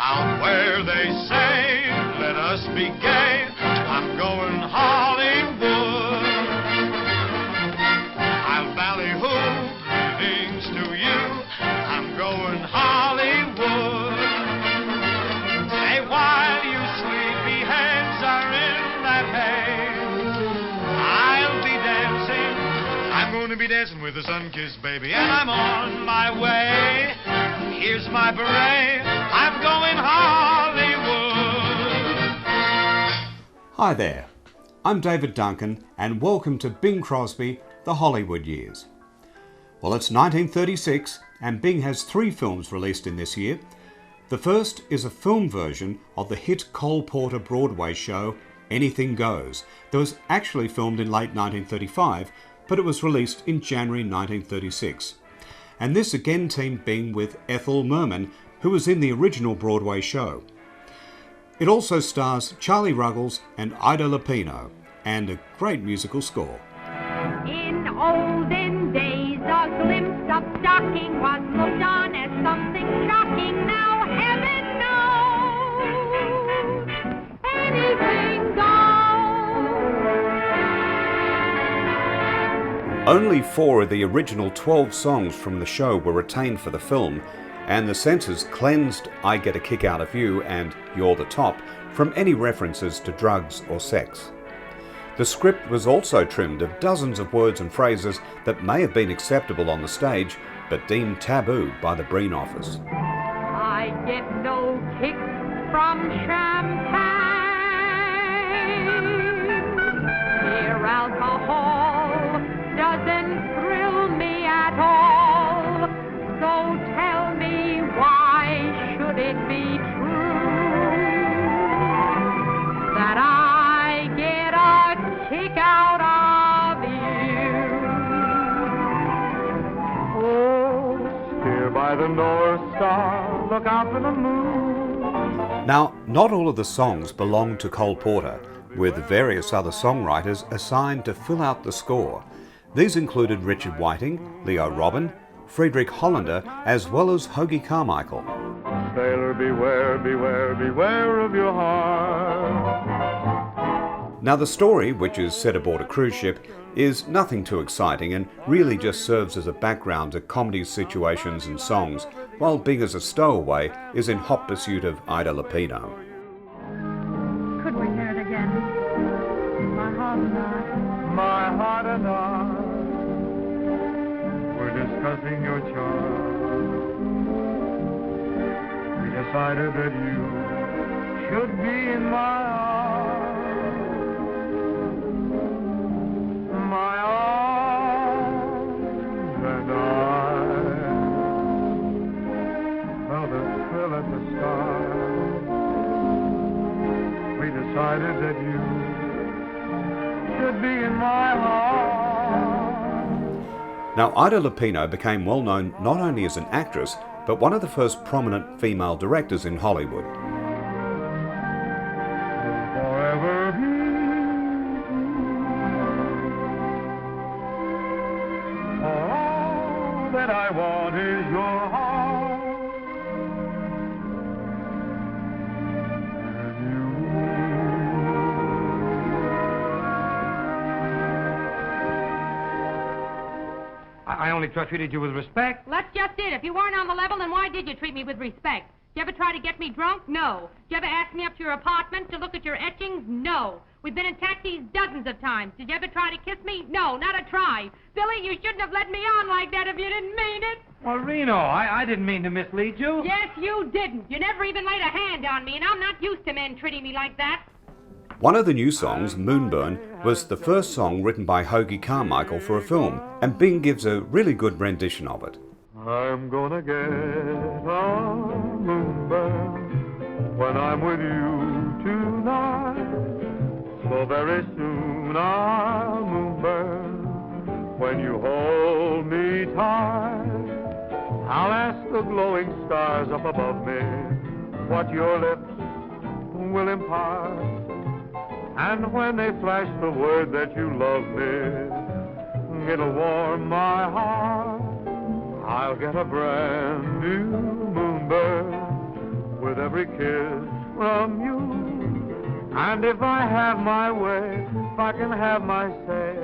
out where they say, let us be gay. I'm going Hollywood. I'll ballyhoo greetings to you. I'm going Hollywood. Hey, while you sleepy heads are in that haze, I'll be dancing. I'm going to be dancing with the sun-kissed baby, and I'm on my way. Here's my beret. I'm going Hollywood. Hi there. I'm David Duncan, and welcome to Bing Crosby, The Hollywood Years. Well, it's 1936, and Bing has 3 films released in this year. The first is a film version of the hit Cole Porter Broadway show, Anything Goes, that was actually filmed in late 1935, but it was released in January 1936. And this again teamed Bing with Ethel Merman, who was in the original Broadway show. It also stars Charlie Ruggles and Ida Lupino, and a great musical score. In olden days, a glimpse of stocking was looked on as something shocking. Now heaven knows anything goes. Only 4 of the original 12 songs from the show were retained for the film, and the censors cleansed I Get a Kick Out of You and You're the Top from any references to drugs or sex. The script was also trimmed of dozens of words and phrases that may have been acceptable on the stage, but deemed taboo by the Breen office. I get no kick from champagne. Mere alcohol doesn't thrill me at all. So tell me, why should it be true that I get a kick out of you? Oh, steer by the North Star, look out for the moon. Now, not all of the songs belong to Cole Porter, with various other songwriters assigned to fill out the score. These included Richard Whiting, Leo Robin, Friedrich Hollander, as well as Hoagy Carmichael. Sailor, beware, beware, beware of your heart. Now, the story, which is set aboard a cruise ship, is nothing too exciting and really just serves as a background to comedy situations and songs, while Bing as a stowaway is in hot pursuit of Ida Lupino. Could we hear it again? My heart and I. My heart and I were discussing your charm. We decided that you should be in my arms. My arms and I felt a thrill at the start. We decided that you should be in my heart. Now, Ida Lupino became well known not only as an actress, but one of the first prominent female directors in Hollywood. Forever be all that I want is your heart and you. I only treated you with respect. That's just it. If you weren't on the level, then why did you treat me with respect? Did you ever try to get me drunk? No. Did you ever ask me up to your apartment to look at your etchings? No. We've been in taxis dozens of times. Did you ever try to kiss me? No, not a try. Billy, you shouldn't have let me on like that if you didn't mean it. Well, Reno, I didn't mean to mislead you. Yes, you didn't. You never even laid a hand on me, and I'm not used to men treating me like that. One of the new songs, Moonburn, was the first song written by Hoagy Carmichael for a film, and Bing gives a really good rendition of it. I'm gonna get a moonburn when I'm with you tonight. So very soon I'll moonburn when you hold me tight. I'll ask the glowing stars up above me what your lips will impart. And when they flash the word that you love me, it'll warm my heart. I'll get a brand new moonburn with with every kiss from you. And if I have my way, if I can have my say,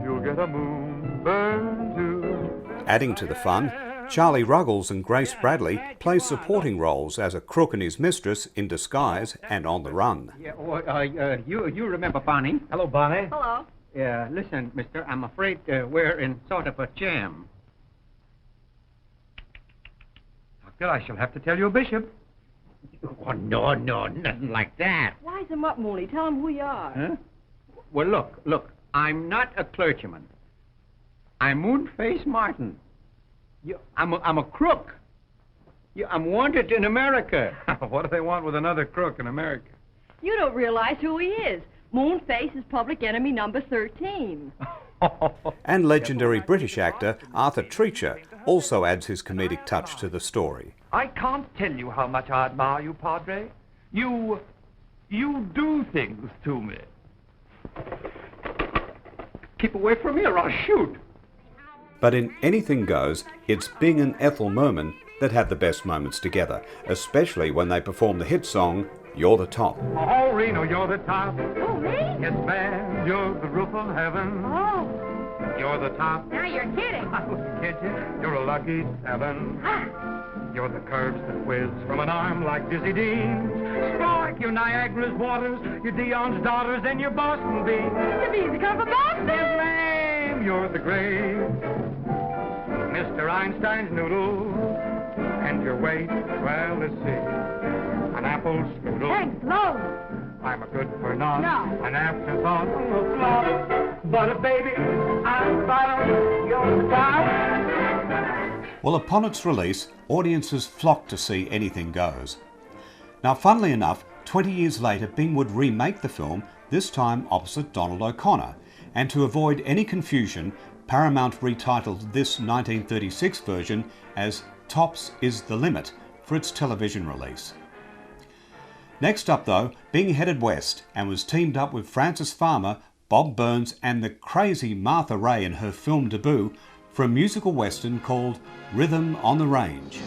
you'll get a moonburn too. Adding to the fun, Charlie Ruggles and Grace Bradley play supporting roles as a crook and his mistress in disguise and on the run. Yeah, you remember Bonnie? Hello, Bonnie. Hello. Yeah, listen, mister, I'm afraid we're in sort of a jam. Doctor, I shall have to tell your bishop. Oh, no, nothing like that. Wise him up, Mooney. Tell him who you are. Huh? Well, look, I'm not a clergyman. I'm Moonface Martin. I'm a crook. I'm wanted in America. What do they want with another crook in America? You don't realize who he is. Moonface is public enemy number 13. And legendary British actor Arthur Treacher also adds his comedic touch to the story. I can't tell you how much I admire you, Padre. You do things to me. Keep away from me or I'll shoot. But in Anything Goes, it's Bing and Ethel Merman that have the best moments together, especially when they perform the hit song, You're the Top. Oh, Reno, you're the top. Oh, me? Yes, man, you're the roof of heaven. Oh. You're the top. Now you're kidding. I wouldn't kid you. You're a lucky 7. You're the curves that whiz from an arm like Dizzy Dean's. Strike your Niagara's waters, your Dion's daughters, and your Boston beans. The bees come from Boston. Yes, ma'am, you're the grave. Mr. Einstein's noodle. And your weight, well, let's see. An apple strudel. Thanks, low. I'm a good for none. No. An afterthought, a flop. But a baby, I'm bottom, you're the top. Well, upon its release, audiences flocked to see Anything Goes. Now, funnily enough, 20 years later, Bing would remake the film, this time opposite Donald O'Connor. And to avoid any confusion, Paramount retitled this 1936 version as Tops is the Limit for its television release. Next up though, Bing headed west and was teamed up with Frances Farmer, Bob Burns and the crazy Martha Raye in her film Taboo for a musical western called Rhythm on the Range.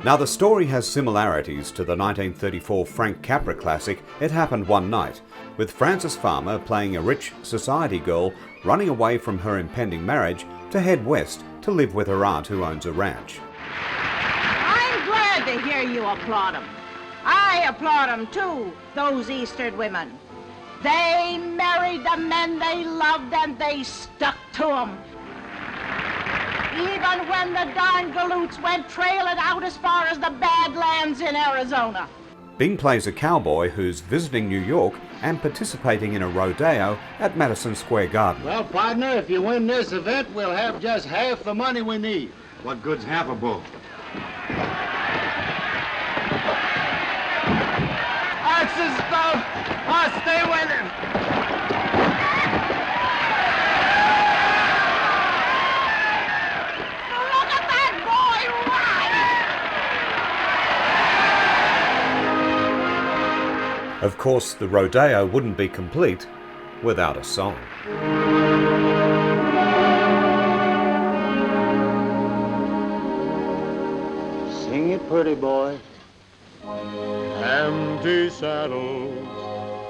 Now the story has similarities to the 1934 Frank Capra classic It Happened One Night, with Frances Farmer playing a rich society girl running away from her impending marriage to head west to live with her aunt who owns a ranch. I'm glad to hear you applaud them. I applaud them too, those Eastern women. They married the men they loved and they stuck to them. Even when the darn galoots went trailing out as far as the Badlands in Arizona. Bing plays a cowboy who's visiting New York and participating in a rodeo at Madison Square Garden. Well, partner, if you win this event, we'll have just half the money we need. What good's half a bull? That's his stuff. I'll stay with him. Look at that boy run! Of course, the rodeo wouldn't be complete without a song. Sing it pretty, boy. Empty saddles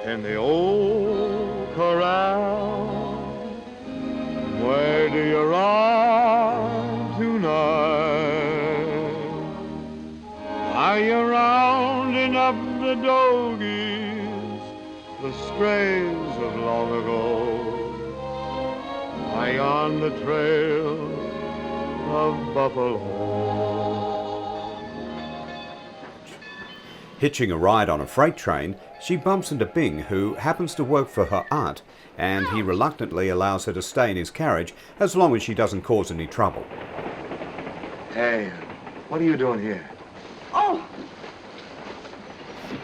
in the old corral. Where do you run tonight? Are you rounding up the dogies, the strays of long ago? Are you on the trail of buffalo? Hitching a ride on a freight train, she bumps into Bing, who happens to work for her aunt, and he reluctantly allows her to stay in his carriage as long as she doesn't cause any trouble. Hey, what are you doing here? Oh,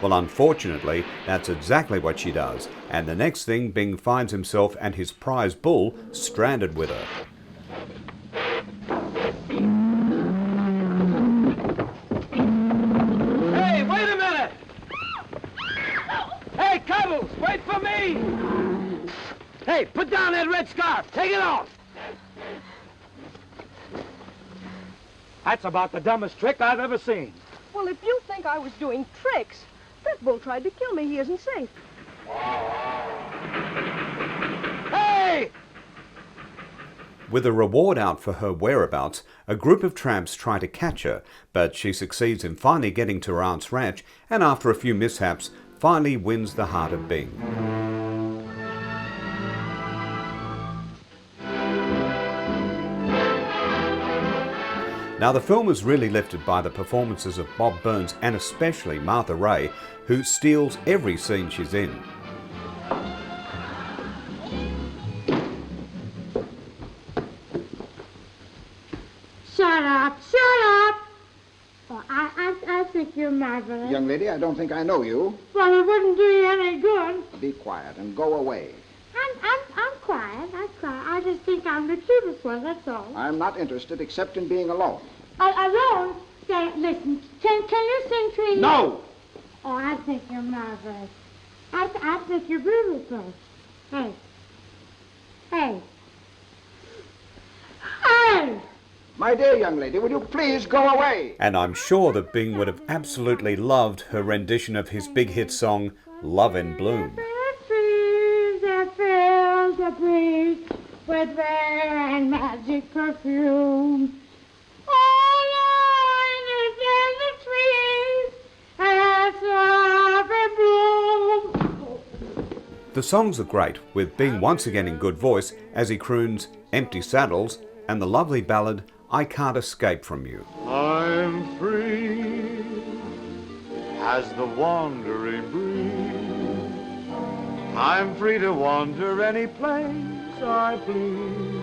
Well, unfortunately, that's exactly what she does, and the next thing, Bing finds himself and his prize bull stranded with her. Hey, wait a minute! Hey, Cobbles, wait for me! Hey, put down that red scarf. Take it off. That's about the dumbest trick I've ever seen. Well, if you think I was doing tricks, Pitbull tried to kill me. He isn't safe. Hey! With a reward out for her whereabouts, a group of tramps try to catch her, but she succeeds in finally getting to her aunt's ranch, and after a few mishaps, finally wins the heart of Bing. Now, the film is really lifted by the performances of Bob Burns and especially Martha Raye, who steals every scene she's in. Shut up, shut up! Oh, I think you're marvelous. Young lady, I don't think I know you. Well, it wouldn't do you any good. Be quiet and go away. I'm quiet. I just think I'm the cutest one, that's all. I'm not interested except in being alone. Alone? Say, listen, can you sing, Tweety? No! Oh, I think you're marvelous. I think you're beautiful. Hey. Hey. Hey! My dear young lady, will you please go away? And I'm sure that Bing would have absolutely loved her rendition of his big hit song, Love in Bloom. Trees that fill the breeze with rare and magic perfume. All alone in the trees, as love in bloom. The songs are great, with Bing once again in good voice as he croons Empty Saddles and the lovely ballad I Can't Escape From You. I'm free as the wandering breeze. I'm free to wander any place I please.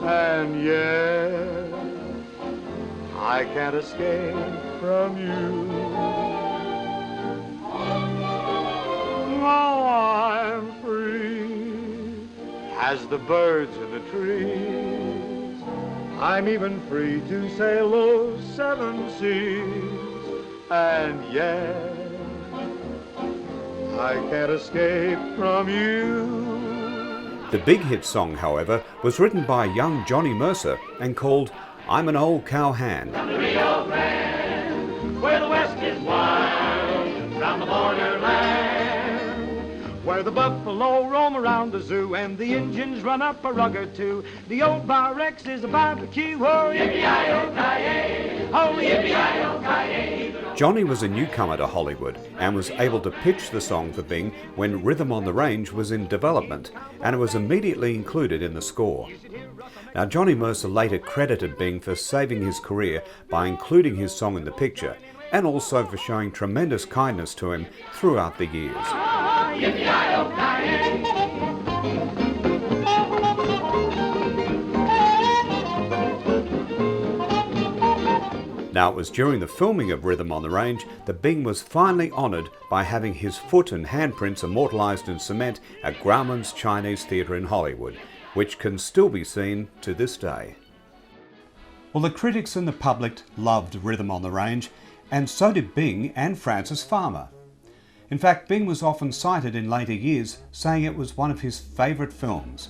And yet I can't escape from you. Oh, I'm free as the birds in the trees. I'm even free to sail those seven seas, and yet I can't escape from you. The big hit song, however, was written by young Johnny Mercer and called I'm an Old Cowhand. From the Rio Grande, where the West is wild, from the borderland, Where the buffalo roam around the zoo and the Indians run up a rug or two. The old Bar Rex is a barbecue. Oh, yippee-yi-yo-ki-yay, oh, yippee-yi-yo-ki-yay. Johnny was a newcomer to Hollywood and was able to pitch the song for Bing when Rhythm on the Range was in development, and it was immediately included in the score. Now, Johnny Mercer later credited Bing for saving his career by including his song in the picture, and also for showing tremendous kindness to him throughout the years. Now, it was during the filming of Rhythm on the Range that Bing was finally honoured by having his foot and handprints immortalised in cement at Grauman's Chinese Theatre in Hollywood, which can still be seen to this day. Well, the critics and the public loved Rhythm on the Range, and so did Bing and Frances Farmer. In fact, Bing was often cited in later years, saying it was one of his favourite films.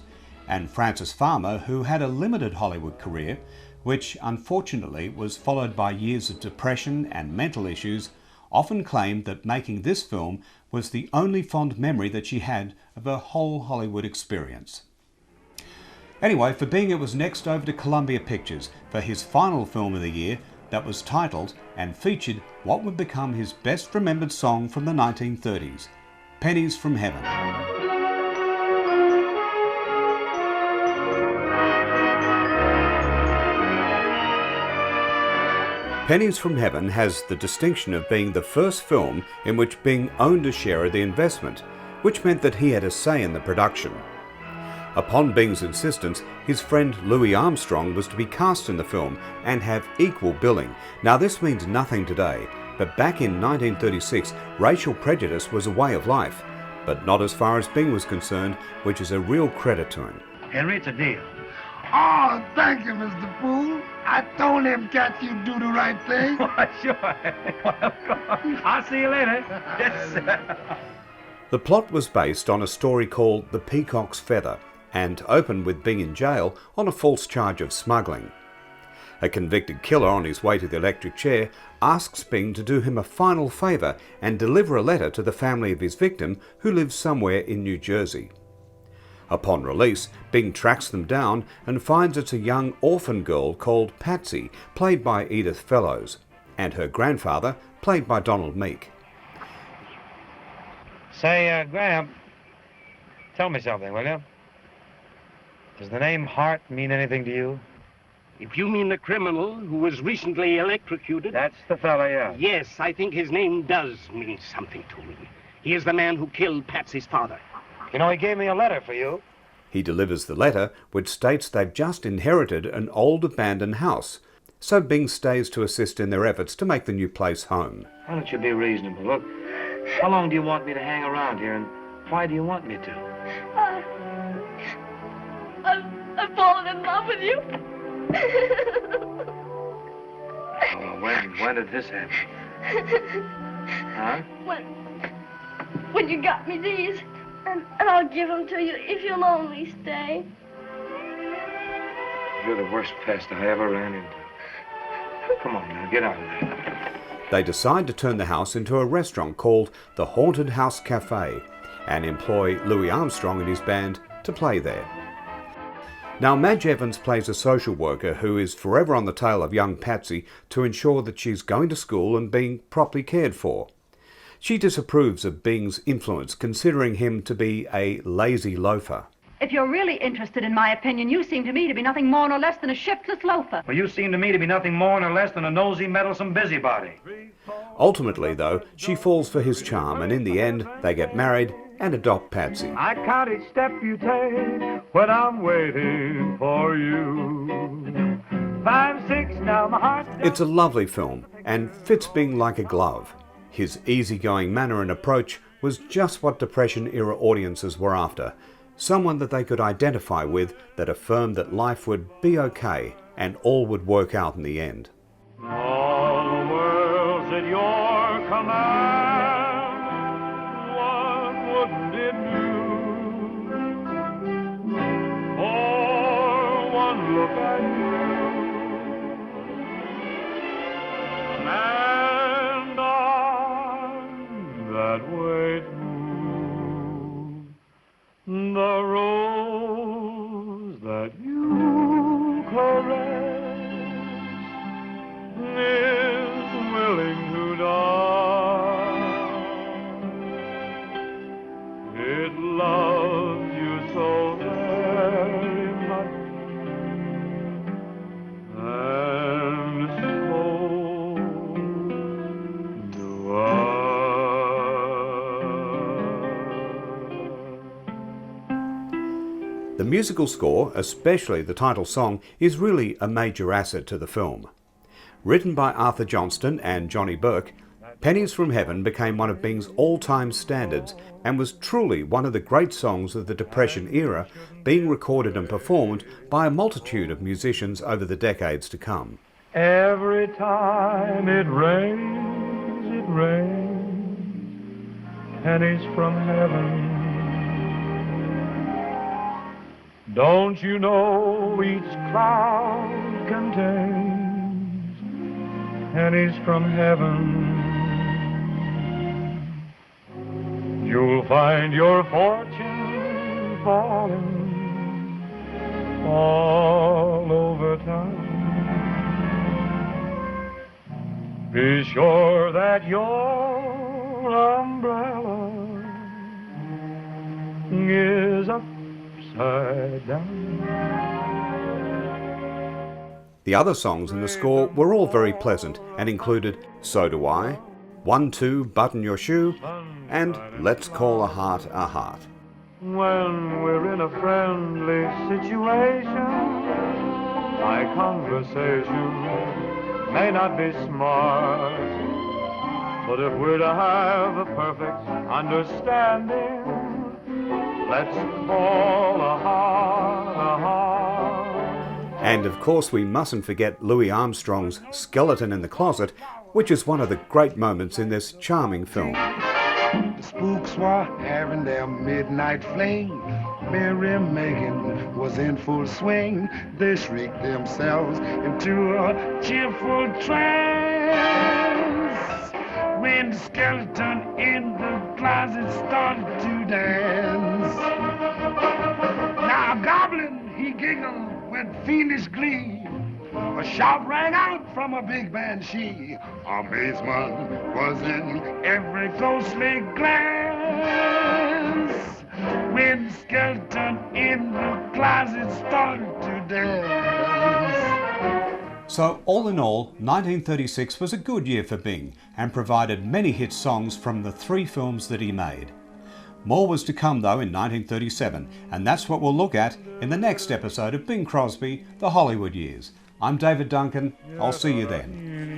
And Frances Farmer, who had a limited Hollywood career, which unfortunately was followed by years of depression and mental issues, often claimed that making this film was the only fond memory that she had of her whole Hollywood experience. Anyway, for Bing, it was next over to Columbia Pictures for his final film of the year that was titled and featured what would become his best remembered song from the 1930s, Pennies from Heaven. Pennies from Heaven has the distinction of being the first film in which Bing owned a share of the investment, which meant that he had a say in the production. Upon Bing's insistence, his friend Louis Armstrong was to be cast in the film and have equal billing. Now, this means nothing today, but back in 1936, racial prejudice was a way of life, but not as far as Bing was concerned, which is a real credit to him. Henry, it's a deal. Oh, thank you, Mr. Poole. I told them cats you'd do the right thing. Why, sure. Well, of course. I'll see you later. Yes, sir. The plot was based on a story called The Peacock's Feather, and open with Bing in jail on a false charge of smuggling. A convicted killer on his way to the electric chair asks Bing to do him a final favour and deliver a letter to the family of his victim who lives somewhere in New Jersey. Upon release, Bing tracks them down and finds it's a young orphan girl called Patsy, played by Edith Fellows, and her grandfather, played by Donald Meek. Say, Graham, tell me something, will you? Does the name Hart mean anything to you? If you mean the criminal who was recently electrocuted... That's the fella, yeah. Yes, I think his name does mean something to me. He is the man who killed Patsy's father. You know, he gave me a letter for you. He delivers the letter, which states they've just inherited an old abandoned house, so Bing stays to assist in their efforts to make the new place home. Why don't you be reasonable? Look, how long do you want me to hang around here, and why do you want me to? I've fallen in love with you. Oh, when did this happen? Huh? When you got me these, and I'll give them to you if you'll only stay. You're the worst pest I ever ran into. Come on now, get out of there. They decide to turn the house into a restaurant called the Haunted House Cafe and employ Louis Armstrong and his band to play there. Now, Madge Evans plays a social worker who is forever on the tail of young Patsy to ensure that she's going to school and being properly cared for. She disapproves of Bing's influence, considering him to be a lazy loafer. If you're really interested in my opinion, you seem to me to be nothing more nor less than a shiftless loafer. Well, you seem to me to be nothing more nor less than a nosy, meddlesome busybody. Ultimately, though, she falls for his charm, and in the end, they get married and adopt Patsy. I count each step you take when I'm waiting for you. 5, 6, now my heart... It's a lovely film and fits Bing like a glove. His easygoing manner and approach was just what Depression-era audiences were after. Someone that they could identify with, that affirmed that life would be okay and all would work out in the end. All the world's at your command. What wouldn't it do? For one look at you, and on that way too, the rose that you caress is willing to die. It loves you so very much, and so do I. The musical score, especially the title song, is really a major asset to the film. Written by Arthur Johnston and Johnny Burke, Pennies from Heaven became one of Bing's all-time standards and was truly one of the great songs of the Depression era, being recorded and performed by a multitude of musicians over the decades to come. Every time it rains, pennies from heaven. Don't you know each cloud contains pennies from heaven? You'll find your fortune falling all over town. Be sure that your umbrella is upside down. The other songs in the score were all very pleasant and included So Do I, 1, 2, Button Your Shoe, and Let's Call a Heart a Heart. When we're in a friendly situation, my conversation may not be smart, but if we're to have a perfect understanding, let's call a heart a heart. And of course we mustn't forget Louis Armstrong's Skeleton in the Closet, which is one of the great moments in this charming film. The spooks were having their midnight fling, merry making was in full swing. They shrieked themselves into a cheerful trance when the skeleton in the closet started to dance. Now Goblin, he giggled with fiendish glee. A shout rang out from a big banshee. Amazement was in every ghostly glance when the skeleton in the closet started to dance. So all in all, 1936 was a good year for Bing and provided many hit songs from the 3 films that he made. More was to come though in 1937, and that's what we'll look at in the next episode of Bing Crosby, The Hollywood Years. I'm David Duncan. I'll see you then.